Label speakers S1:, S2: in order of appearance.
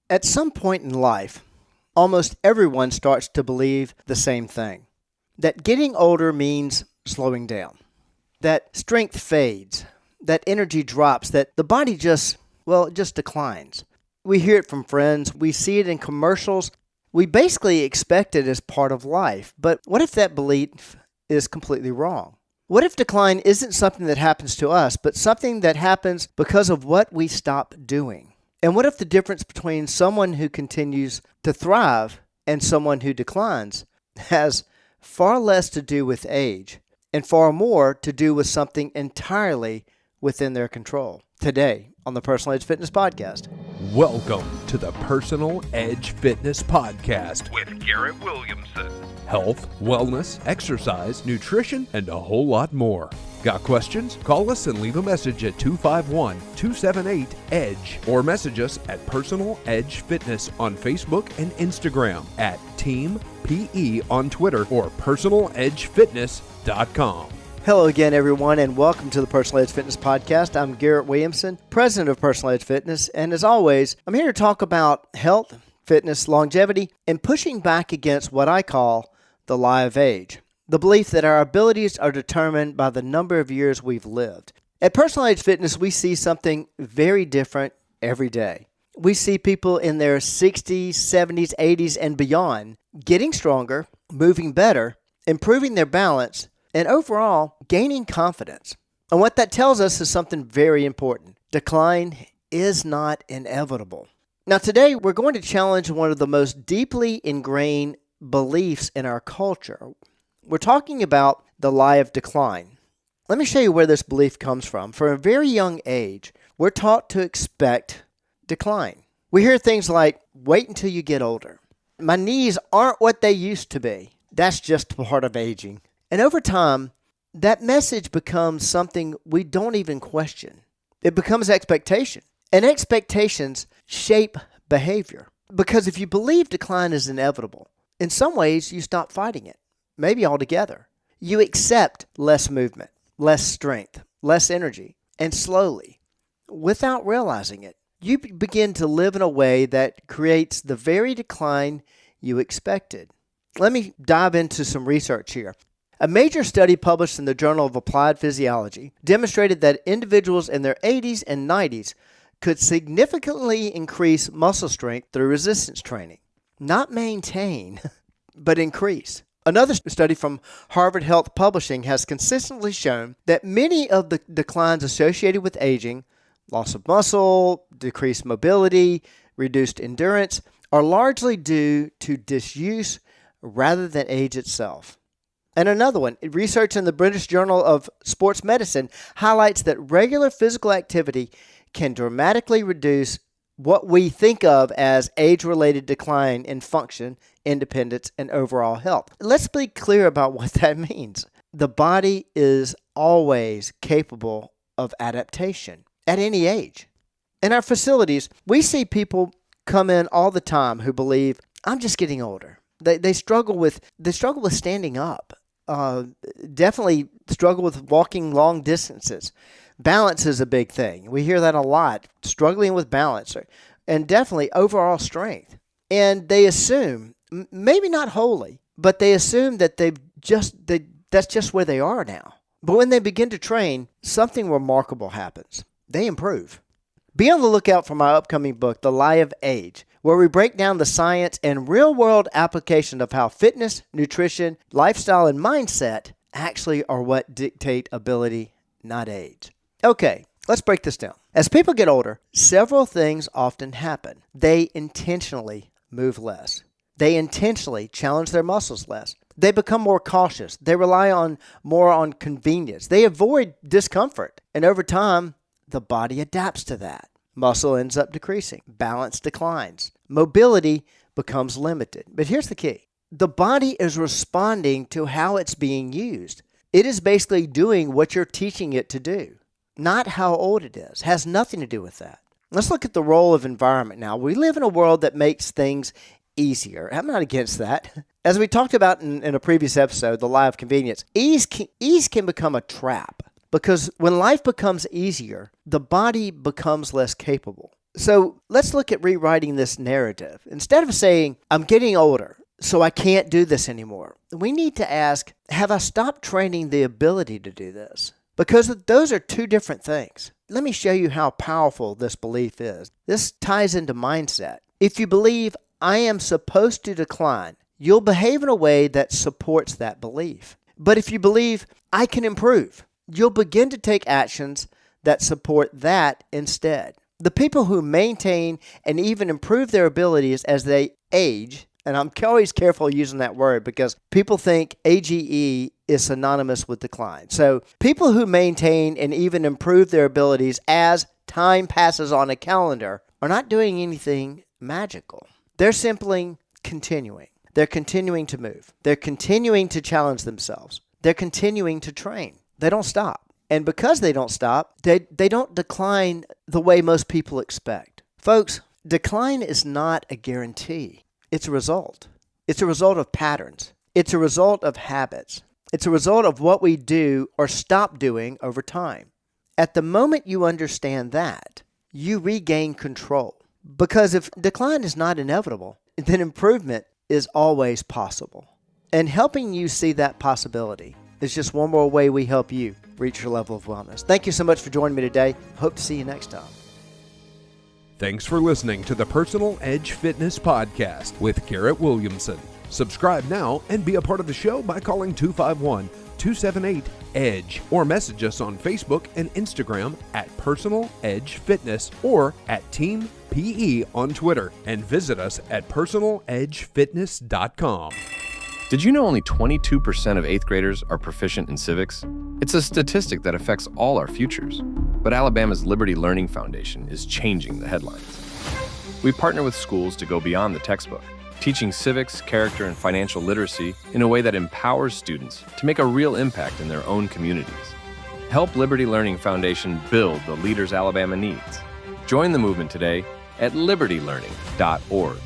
S1: At some point in life, almost everyone starts to believe the same thing, that getting older means slowing down, that strength fades, that energy drops, that the body just declines. We hear it from friends, we see it in commercials, we basically expect it as part of life. But what if that belief is completely wrong? What if decline isn't something that happens to us, but something that happens because of what we stop doing? And what if the difference between someone who continues to thrive and someone who declines has far less to do with age and far more to do with something entirely within their control? Today on the Personal Edge Fitness Podcast.
S2: Welcome to the Personal Edge Fitness Podcast with Garrett Williamson. Health, wellness, exercise, nutrition, and a whole lot more. Got questions? Call us and leave a message at 251-278-EDGE or message us at Personal Edge Fitness on Facebook and Instagram, at Team PE on Twitter, or personaledgefitness.com.
S1: Hello again, everyone, and welcome to the Personal Edge Fitness Podcast. I'm Garrett Williamson, president of Personal Edge Fitness, and as always, I'm here to talk about health, fitness, longevity, and pushing back against what I call the lie of age, the belief that our abilities are determined by the number of years we've lived. At Personal Edge Fitness, we see something very different every day. We see people in their 60s, 70s, 80s, and beyond getting stronger, moving better, improving their balance, and overall, gaining confidence. And what that tells us is something very important. Decline is not inevitable. Now today, we're going to challenge one of the most deeply ingrained beliefs in our culture. We're talking about the lie of decline. Let me show you where this belief comes from. From a very young age, we're taught to expect decline. We hear things like, wait until you get older. My knees aren't what they used to be. That's just part of aging. And over time, that message becomes something we don't even question. It becomes expectation. And expectations shape behavior. Because if you believe decline is inevitable, in some ways you stop fighting it, maybe altogether. You accept less movement, less strength, less energy, and slowly, without realizing it, you begin to live in a way that creates the very decline you expected. Let me dive into some research here. A major study published in the Journal of Applied Physiology demonstrated that individuals in their 80s and 90s could significantly increase muscle strength through resistance training. Not maintain, but increase. Another study from Harvard Health Publishing has consistently shown that many of the declines associated with aging, loss of muscle, decreased mobility, reduced endurance, are largely due to disuse rather than age itself. And another one, research in the British Journal of Sports Medicine highlights that regular physical activity can dramatically reduce what we think of as age-related decline in function, independence, and overall health. Let's be clear about what that means. The body is always capable of adaptation at any age. In our facilities, we see people come in all the time who believe, I'm just getting older. They struggle with standing up. Definitely struggle with walking long distances. Balance is a big thing. We hear that a lot, struggling with balance, and definitely overall strength. And they assume, maybe not wholly, but they assume that that's just where they are now. But when they begin to train, something remarkable happens. They improve. Be on the lookout for my upcoming book, The Lie of Age, where we break down the science and real-world application of how fitness, nutrition, lifestyle, and mindset actually are what dictate ability, not age. Okay, let's break this down. As people get older, several things often happen. They intentionally move less. They intentionally challenge their muscles less. They become more cautious. They rely more on convenience. They avoid discomfort. And over time, the body adapts to that. Muscle ends up decreasing. Balance declines. Mobility becomes limited. But here's the key. The body is responding to how it's being used. It is basically doing what you're teaching it to do. Not how old it is. Has nothing to do with that. Let's look at the role of environment now. We live in a world that makes things easier. I'm not against that. As we talked about in a previous episode, the lie of convenience, ease can become a trap because when life becomes easier, the body becomes less capable. So let's look at rewriting this narrative. Instead of saying, I'm getting older, so I can't do this anymore, we need to ask, have I stopped training the ability to do this? Because those are two different things. Let me show you how powerful this belief is. This ties into mindset. If you believe, I am supposed to decline, you'll behave in a way that supports that belief. But if you believe, I can improve, you'll begin to take actions that support that instead. The people who maintain and even improve their abilities as they age, and I'm always careful using that word because people think AGE is synonymous with decline. So people who maintain and even improve their abilities as time passes on a calendar are not doing anything magical. They're simply continuing. They're continuing to move. They're continuing to challenge themselves. They're continuing to train. They don't stop. And because they don't stop, they don't decline the way most people expect. Folks, decline is not a guarantee. It's a result. It's a result of patterns. It's a result of habits. It's a result of what we do or stop doing over time. At the moment you understand that, you regain control. Because if decline is not inevitable, then improvement is always possible. And helping you see that possibility is just one more way we help you reach your level of wellness. Thank you so much for joining me today. Hope to see you next time.
S2: Thanks for listening to the Personal Edge Fitness Podcast with Garrett Williamson. Subscribe now and be a part of the show by calling 251-278-EDGE or message us on Facebook and Instagram at Personal Edge Fitness or at Team PE on Twitter, and visit us at personaledgefitness.com.
S3: Did you know only 22% of 8th graders are proficient in civics? It's a statistic that affects all our futures. But Alabama's Liberty Learning Foundation is changing the headlines. We partner with schools to go beyond the textbook, teaching civics, character, and financial literacy in a way that empowers students to make a real impact in their own communities. Help Liberty Learning Foundation build the leaders Alabama needs. Join the movement today at libertylearning.org.